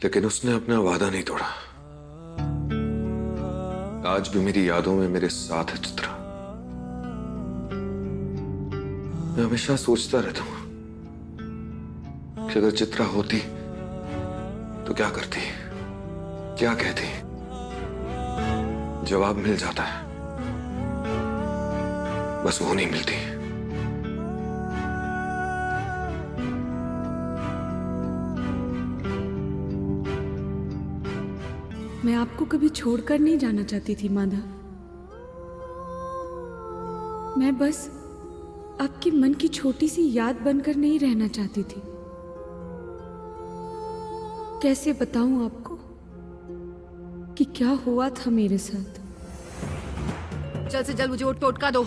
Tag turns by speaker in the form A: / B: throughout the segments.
A: लेकिन उसने अपना वादा नहीं तोड़ा। आज भी मेरी यादों में मेरे साथ है चित्रा। मैं हमेशा सोचता रहता हूं कि अगर चित्रा होती तो क्या करती, क्या कहती। जवाब मिल जाता है, बस वो नहीं मिलती।
B: मैं आपको कभी छोड़कर नहीं जाना चाहती थी माधव। मैं बस आपके मन की छोटी सी याद बनकर नहीं रहना चाहती थी। कैसे बताऊं आपको कि क्या हुआ था मेरे साथ।
C: जल्द से जल्द मुझे वो टोटका दो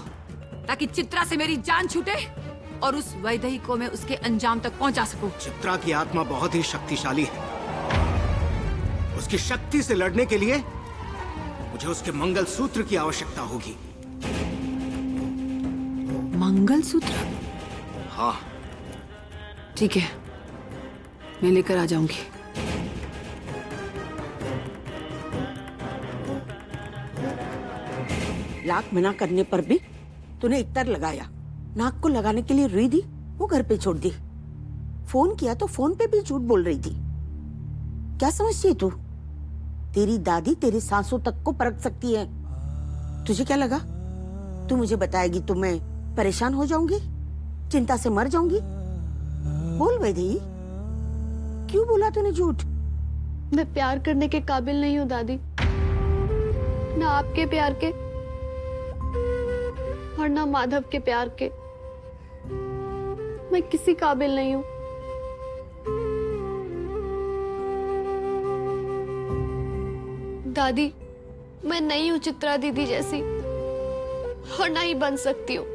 C: ताकि चित्रा से मेरी जान छूटे और उस वैदेही को मैं उसके अंजाम तक पहुंचा सकूं।
D: चित्रा की आत्मा बहुत ही शक्तिशाली है। उसकी शक्ति से लड़ने के लिए मुझे उसके मंगलसूत्र की आवश्यकता होगी।
C: मंगलसूत्र?
D: हाँ।
C: ठीक है, मैं लेकर आ जाऊंगी।
E: लाख मना करने पर भी तूने इत्तर लगाया। नाक को लगाने के लिए रुई दी, वो घर पे छोड़ दी। फोन किया तो फोन पे भी झूठ बोल रही थी। क्या समझती है तू? तेरी दादी तेरी सांसों तक को परख सकती है। तुझे क्या लगा तू मुझे बताएगी तो मैं परेशान हो जाऊंगी, चिंता से मर जाऊंगी? बोल वैदेही, क्यों बोला तूने झूठ?
F: मैं प्यार करने के काबिल नहीं हूँ दादी, ना आपके प्यार के और ना माधव के प्यार के। मैं किसी काबिल नहीं हूँ। दादी, मैं नहीं हूँ चित्रा दीदी जैसी और ना ही बन सकती हूँ।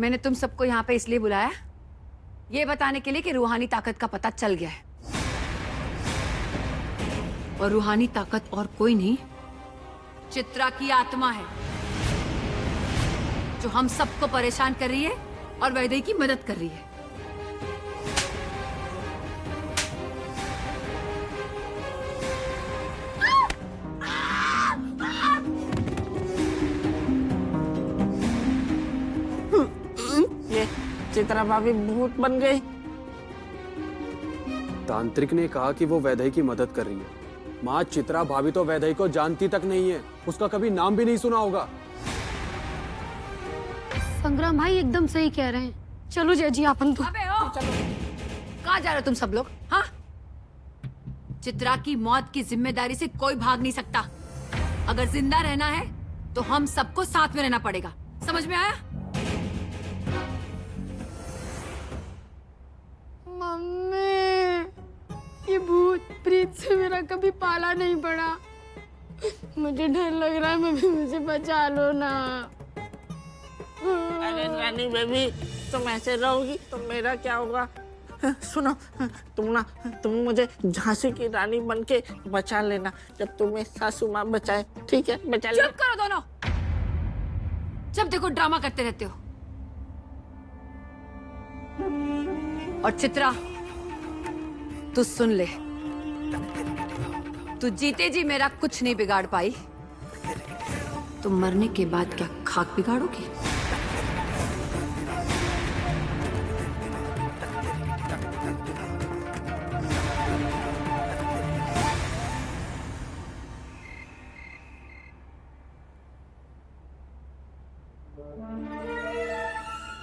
C: मैंने तुम सबको यहाँ पे इसलिए बुलाया, ये बताने के लिए कि रूहानी ताकत का पता चल गया है। और रूहानी ताकत और कोई नहीं, चित्रा की आत्मा है जो हम सबको परेशान कर रही है और वैदेही की मदद कर रही है।
E: ये चित्रा भाभी भूत बन गई।
G: तांत्रिक ने कहा कि वो वैदेही की मदद कर रही है। माँ चित्रा भाभी तो वैदेही को जानती तक नहीं है, उसका कभी नाम भी नहीं सुना होगा।
F: संग्राम भाई एकदम सही कह रहे हैं। चलो जय अपन तो।
C: अबे ओ, कहाँ जा रहे हो तुम सब लोग? हाँ, चित्रा की मौत की जिम्मेदारी से कोई भाग नहीं सकता। अगर जिंदा रहना है तो हम सबको साथ में रहना पड़ेगा। समझ में आया?
F: मम्मी, ये भूत प्रीत से मेरा कभी पाला नहीं पड़ा। मुझे डर लग रहा है। मम्मी मुझे बचा लो ना।
E: अरे रानी बेबी, तुम ऐसे रहोगी तो मेरा क्या होगा? सुनो, तुम मुझे झांसी की रानी बन के बचा लेना जब तुम्हें सासू माँ बचाए। ठीक है, बचा लेना।
C: चुप करो दोनों, जब देखो ड्रामा करते रहते हो। और चित्रा, तू सुन ले, तू जीते जी मेरा कुछ नहीं बिगाड़ पाई, तुम मरने के बाद क्या खाक बिगाड़ोगी?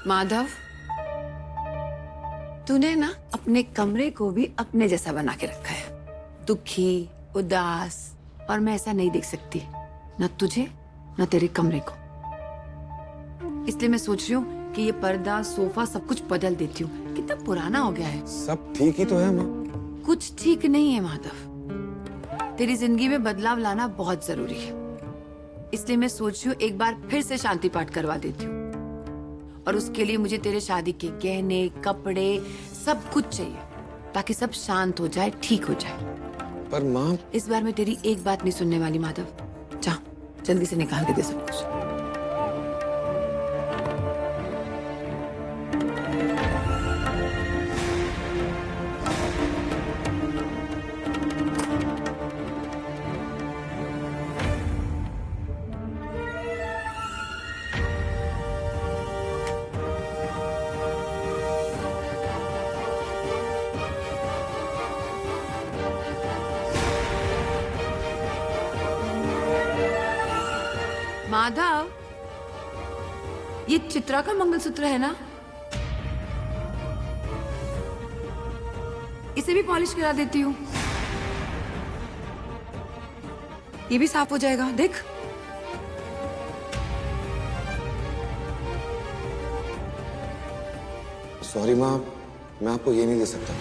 C: माधव, तूने ना अपने कमरे को भी अपने जैसा बना के रखा है। दुखी, उदास, और मैं ऐसा नहीं देख सकती, न तुझे न तेरे कमरे को। इसलिए मैं सोच रही हूँ कि ये पर्दा, सोफा सब कुछ बदल देती हूँ। कितना पुराना हो गया है।
A: सब ठीक ही तो है माँ।
C: कुछ ठीक नहीं है माधव, तेरी जिंदगी में बदलाव लाना बहुत जरूरी है। इसलिए मैं सोच रही हूँ एक बार फिर से शांति पाठ करवा देती हूँ, और उसके लिए मुझे तेरे शादी के गहने, कपड़े, सब कुछ चाहिए ताकि सब शांत हो जाए, ठीक हो जाए।
A: पर माँ,
C: इस बार मैं तेरी एक बात नहीं सुनने वाली माधव। जा, जल्दी से निकाल के दे सब कुछ। माधव, ये चित्रा का मंगलसूत्र है ना? इसे भी पॉलिश करा देती हूँ, ये भी साफ हो जाएगा। देख,
A: सॉरी माँ, मैं आपको ये नहीं दे सकता।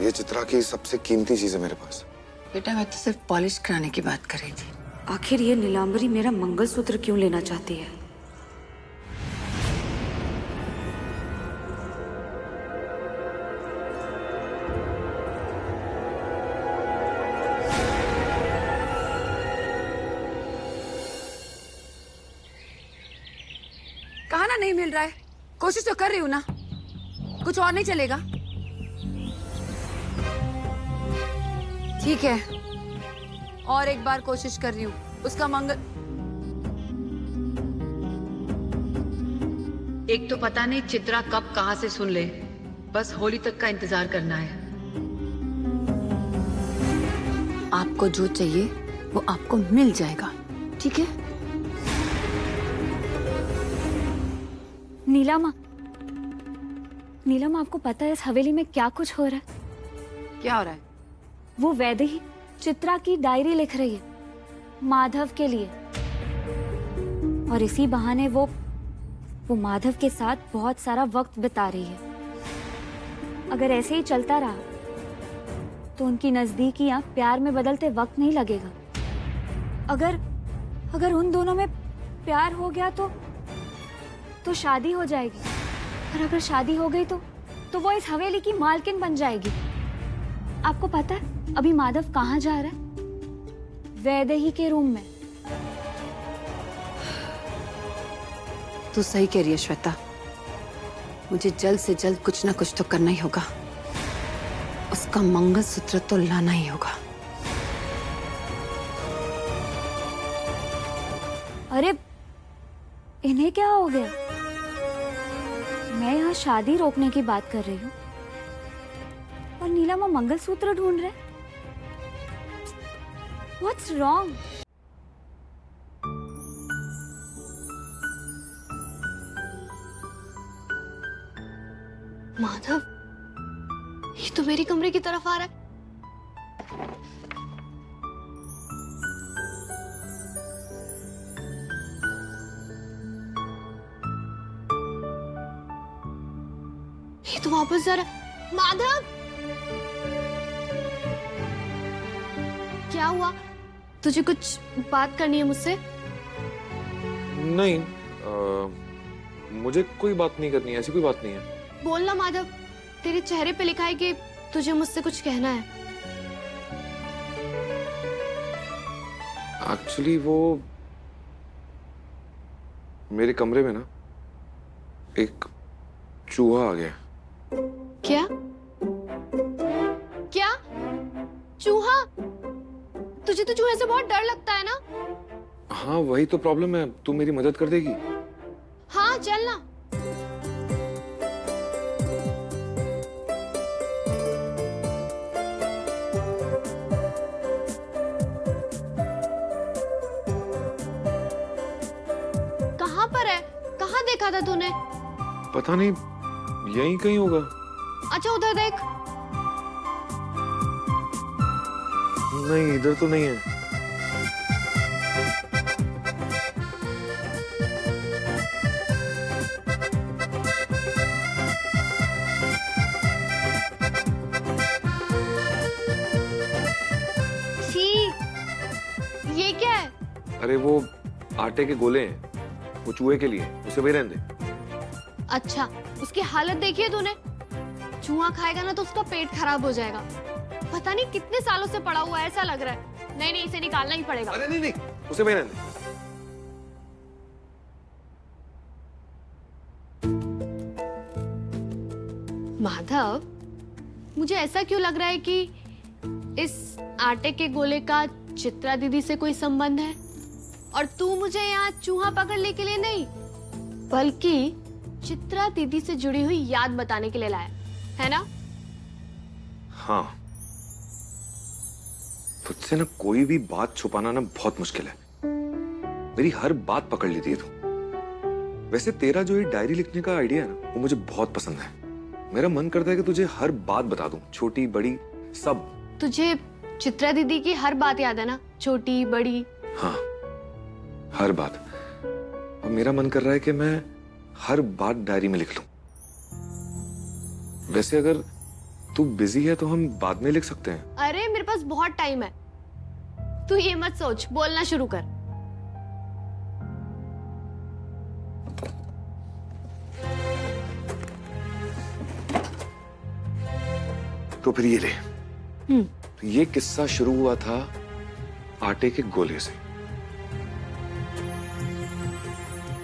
A: ये चित्रा की सबसे कीमती चीज है मेरे पास।
C: बेटा मैं तो सिर्फ पॉलिश कराने की बात कर रही थी।
B: आखिर ये नीलांबरी मेरा मंगलसूत्र क्यों लेना चाहती है?
C: कहा ना नहीं मिल रहा है, कोशिश तो कर रही हूँ ना, कुछ और नहीं चलेगा? ठीक है, और एक बार कोशिश कर रही हूँ। उसका मंगल, एक तो पता नहीं चित्रा कब कहाँ से सुन ले, बस होली तक का इंतजार करना है। आपको जो चाहिए वो आपको मिल जाएगा, ठीक है?
H: नीलामा, नीलामा आपको पता है इस हवेली में क्या कुछ हो रहा है?
C: क्या हो रहा है?
H: वो वैदेही चित्रा की डायरी लिख रही है माधव के लिए, और इसी बहाने वो माधव के साथ बहुत सारा वक्त बिता रही है। अगर ऐसे ही चलता रहा तो उनकी नजदीकियां प्यार में बदलते वक्त नहीं लगेगा। अगर उन दोनों में प्यार हो गया तो शादी हो जाएगी, और अगर शादी हो गई तो वो इस हवेली की मालकिन बन जाएगी। आपको पता है अभी माधव कहाँ जा रहा है? वैदेही के रूम में।
C: तू सही कह रही है श्वेता, मुझे जल्द से जल्द कुछ ना कुछ तो करना ही होगा। उसका मंगलसूत्र तो लाना ही होगा।
H: अरे इन्हें क्या हो गया? मैं यहाँ शादी रोकने की बात कर रही हूँ और नीलामा मंगलसूत्र ढूंढ रहे। What's wrong?
F: माधव, ये तो मेरे कमरे की तरफ आ रहा है। ये तो वापस जा रहा है। माधव, क्या हुआ? तुझे कुछ बात करनी है मुझसे?
A: नहीं, मुझे कोई बात नहीं करनी है, ऐसी कोई बात नहीं है।
F: बोल ना माधव, तेरे चेहरे पे लिखा है कि तुझे मुझसे कुछ कहना है।
A: एक्चुअली वो मेरे कमरे में ना एक चूहा आ गया।
F: क्या? क्या? चूहा? तुझे तो चूहे से बहुत डर लगता है ना?
A: हाँ वही तो प्रॉब्लम है, तू मेरी मदद कर देगी?
F: हाँ चल ना। कहाँ पर है? कहाँ देखा था तूने?
A: पता नहीं, यहीं कहीं होगा।
F: अच्छा उधर देख।
A: नहीं, इधर तो नहीं है।
F: छी, ये क्या है?
A: अरे वो आटे के गोले हैं, वो चूहे के लिए, उसे वही रहने दे।
F: अच्छा, उसकी हालत देखी है तूने? चूहा खाएगा ना तो उसका पेट खराब हो जाएगा। पता नहीं कितने सालों से पड़ा हुआ है, ऐसा लग रहा है। नहीं, इसे निकालना ही पड़ेगा।
A: अरे नहीं, उसे वही रहने दे।
F: माधव, मुझे ऐसा क्यों लग रहा है कि इस आटे के गोले का चित्रा दीदी से कोई संबंध है, और तू मुझे यहाँ चूहा पकड़ने के लिए नहीं बल्कि चित्रा दीदी से जुड़ी हुई याद बताने के लिए लाया है ना?
A: हाँ, तो तुझसे ना कोई भी बात छुपाना ना बहुत मुश्किल है। मेरी हर बात पकड़ लेती है तू। वैसे तेरा जो ये डायरी लिखने का आइडिया है ना, वो मुझे बहुत पसंद है। मेरा मन करता है कि तुझे हर बात बता दूं, छोटी बड़ी सब।
F: तुझे चित्रा दीदी की हर बात याद है ना, छोटी बड़ी?
A: हाँ, हर बात। और मेरा मन कर रहा है कि मैं हर बात डायरी में लिख लूं। वैसे अगर तू बिजी है तो हम बाद में लिख सकते हैं।
F: अरे मेरे पास बहुत टाइम है, तू ये मत सोच, बोलना शुरू कर।
A: तो फिर ये ले। तो ये किस्सा शुरू हुआ था आटे के गोले से।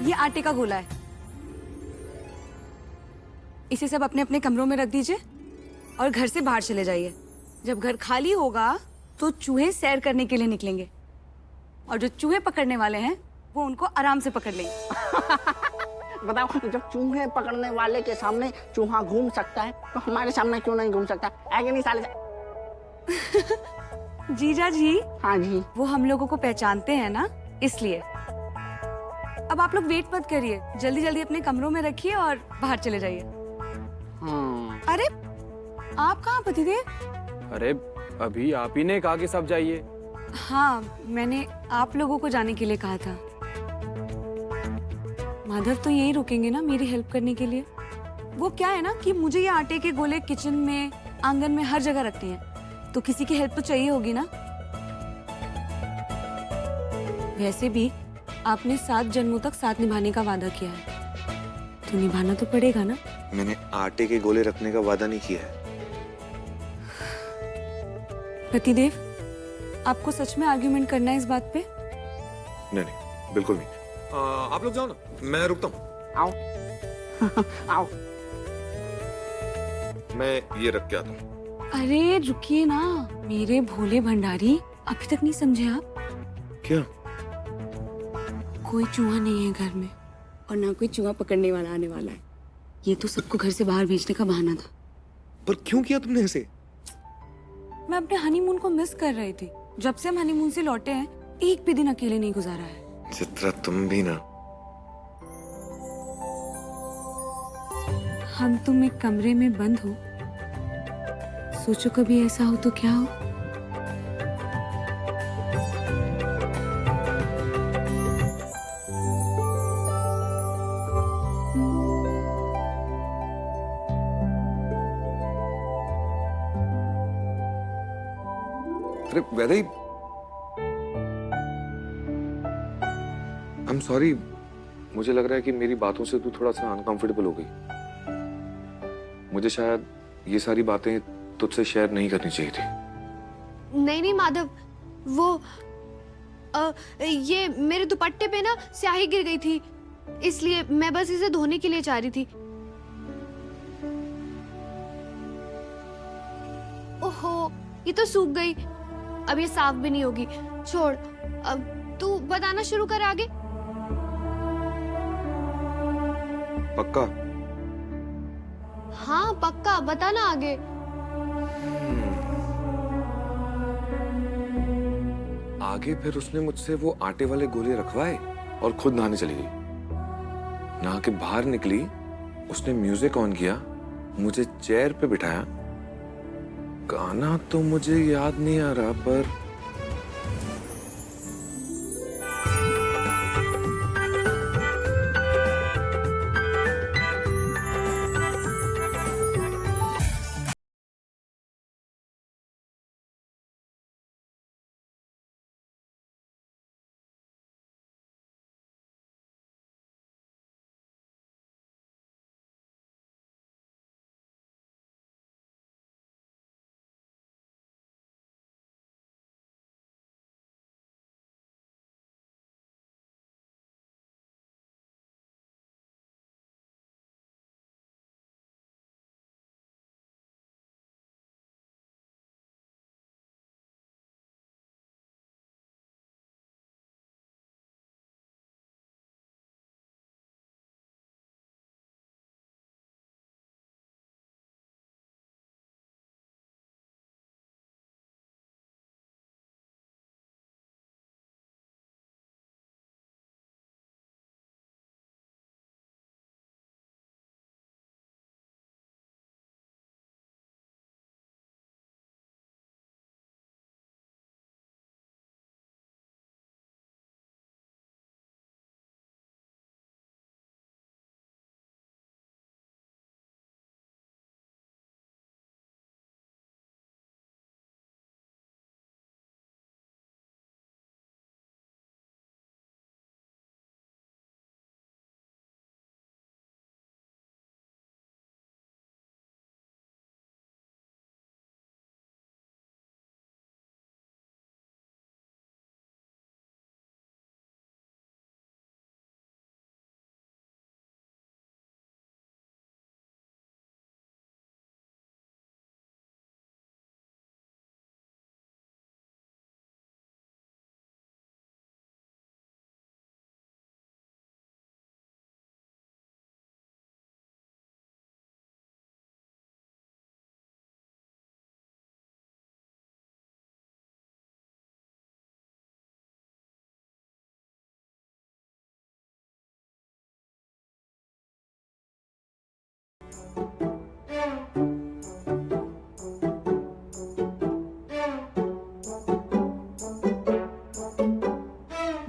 I: ये आटे का गोला है। इसे सब अपने अपने कमरों में रख दीजिए और घर से बाहर चले जाइए। जब घर खाली होगा तो चूहे सैर करने के लिए निकलेंगे और जो चूहे पकड़ने वाले हैं वो उनको आराम से पकड़ लेंगे।
E: बताओ, जब चूहे पकड़ने वाले के सामने चूहा घूम सकता है तो हमारे सामने क्यों नहीं घूम सकता? है कि नहीं साले?
I: जीजा जी,
E: हाँ जी।
I: वो हम लोगों को पहचानते हैं ना, इसलिए। अब आप लोग वेट मत करिए, जल्दी जल्दी अपने कमरों में रखिए और बाहर चले जाइए। अरे आप कहाँ पतिदेव?
G: अरे अभी आप ही ने कहा कि सब जाइए।
I: हाँ, मैंने आप लोगों को जाने के लिए कहा था। माधव तो यही रुकेंगे ना मेरी हेल्प करने के लिए। वो क्या है ना कि मुझे ये आटे के गोले किचन में, आंगन में हर जगह रखते हैं, तो किसी की हेल्प तो चाहिए होगी ना। वैसे भी आपने 7 जन्मों तक साथ निभाने का वादा किया है, तो निभाना तो पड़ेगा ना।
A: मैंने आटे के गोले रखने का वादा नहीं किया है।
I: पतिदेव, आपको सच में आर्ग्यूमेंट करना है इस बात पे?
A: नहीं नहीं, बिल्कुल नहीं। आप लोग जाओ ना, मैं रुकता हूँ।
E: आओ। आओ।
A: मैं ये रख के आता हूँ।
I: अरे रुकिए ना, मेरे भोले भंडारी, अभी तक नहीं समझे आप?
A: क्या?
I: कोई चूहा नहीं है घर में और ना कोई चूहा पकड़ने वाला आने वाला है। ये तो सबको घर से बाहर भेजने का बहाना था।
A: पर क्यों किया तुमने ऐसे?
I: मैं अपने हनीमून को मिस कर रही थी। जब से हम हनीमून से लौटे हैं, एक भी दिन अकेले नहीं गुजारा है।
A: चित्रा, तुम भी ना।
I: हम तुम एक कमरे में बंद हो, सोचो कभी ऐसा हो तो क्या हो।
A: अरे वैदई, आई एम सॉरी। मुझे लग रहा है कि मेरी बातों से तू थोड़ा सा अनकंफर्टेबल हो गई। मुझे शायद ये सारी बातें तुझसे शेयर नहीं करनी चाहिए थी।
F: नहीं नहीं माधव, वो ये मेरे दुपट्टे पे ना स्याही गिर गई थी, इसलिए मैं बस इसे धोने के लिए चाह रही थी। ओहो, ये तो सूख गई, अब ये साफ भी नहीं होगी। छोड़, अब तू बताना शुरू कर आगे।
A: पक्का?
F: हाँ पक्का, बताना आगे।
A: आगे फिर उसने मुझसे वो आटे वाले गोले रखवाए और खुद नहाने चली गई। नहा के बाहर निकली, उसने म्यूजिक ऑन किया, मुझे चेयर पे बिठाया। गाना तो मुझे याद नहीं आ रहा, पर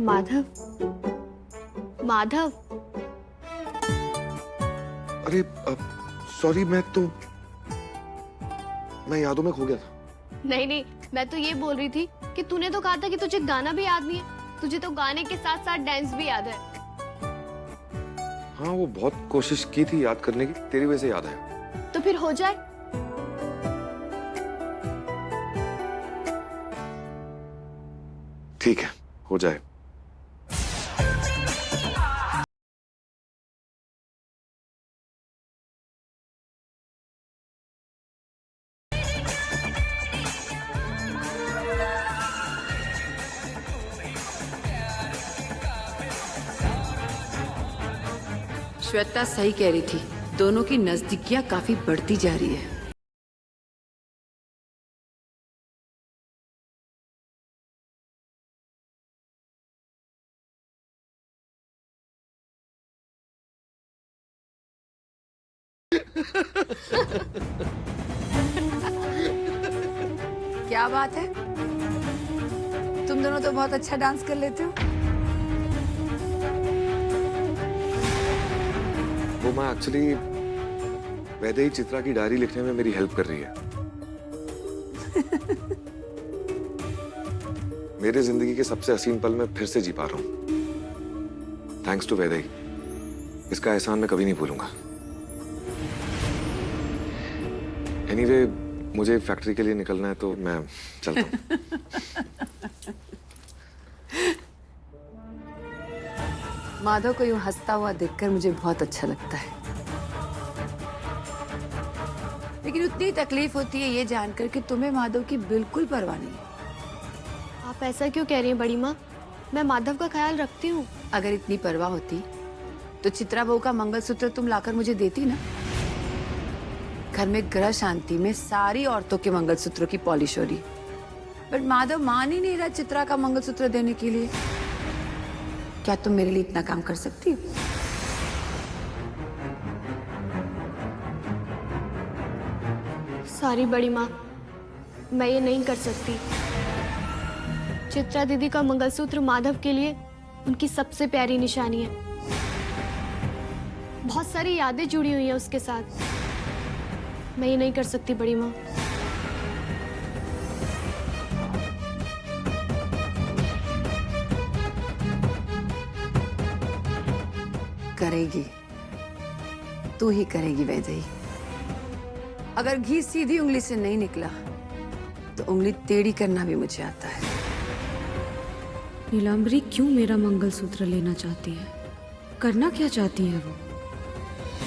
F: माधव, माधव,
A: अरे सॉरी, मैं यादों में खो गया था।
F: नहीं नहीं, मैं तो ये बोल रही थी कि तूने तो कहा था कि तुझे गाना भी याद नहीं है। तुझे तो गाने के साथ साथ डांस भी याद है।
A: हाँ, वो बहुत कोशिश की थी याद करने की, तेरी वजह से याद आया।
F: तो फिर हो जाए।
A: ठीक है, हो जाए।
C: श्वेता सही कह रही थी, दोनों की नजदीकियां काफी बढ़ती जा रही है। क्या बात है, तुम दोनों तो बहुत अच्छा डांस कर लेते हो।
A: वो मैं एक्चुअली वैदेही चित्रा की डायरी लिखने में मेरी हेल्प कर रही है। मेरे जिंदगी के सबसे हसीन पल मैं फिर से जी पा रहा हूँ, थैंक्स टू वैदेही। इसका एहसान मैं कभी नहीं भूलूंगा। एनीवे, मुझे फैक्ट्री के लिए निकलना है तो मैं चलता हूँ।
C: माधव को यूं हंसता हुआ देखकर मुझे बहुत अच्छा लगता है, लेकिन उतनी तकलीफ होती है ये जानकर कि तुम्हें माधव की बिल्कुल परवाह नहीं है।
F: आप ऐसा क्यों कह रही हैं बड़ी माँ? मैं माधव का ख्याल रखती हूँ।
C: अगर इतनी परवाह होती तो चित्रा बहू का मंगलसूत्र तुम लाकर मुझे देती ना। घर में ग्रह शांति में सारी औरतों के मंगलसूत्रों की पॉलिश हो रही, बट माधव मान ही नहीं रहा चित्रा का मंगलसूत्र देने के लिए। क्या तुम मेरे लिए इतना काम कर सकती हो?
F: सॉरी बड़ी माँ, मैं ये नहीं कर सकती। चित्रा दीदी का मंगलसूत्र माधव के लिए उनकी सबसे प्यारी निशानी है। बहुत सारी यादें जुड़ी हुई हैं उसके साथ। मैं ये नहीं कर सकती बड़ी माँ।
C: करेगी, तू ही करेगी वैदेही। अगर घी सीधी उंगली से नहीं निकला तो उंगली टेढ़ी करना भी मुझे आता है।
B: नीलांबरी क्यों मेरा मंगलसूत्र लेना चाहती है? करना क्या चाहती है वो?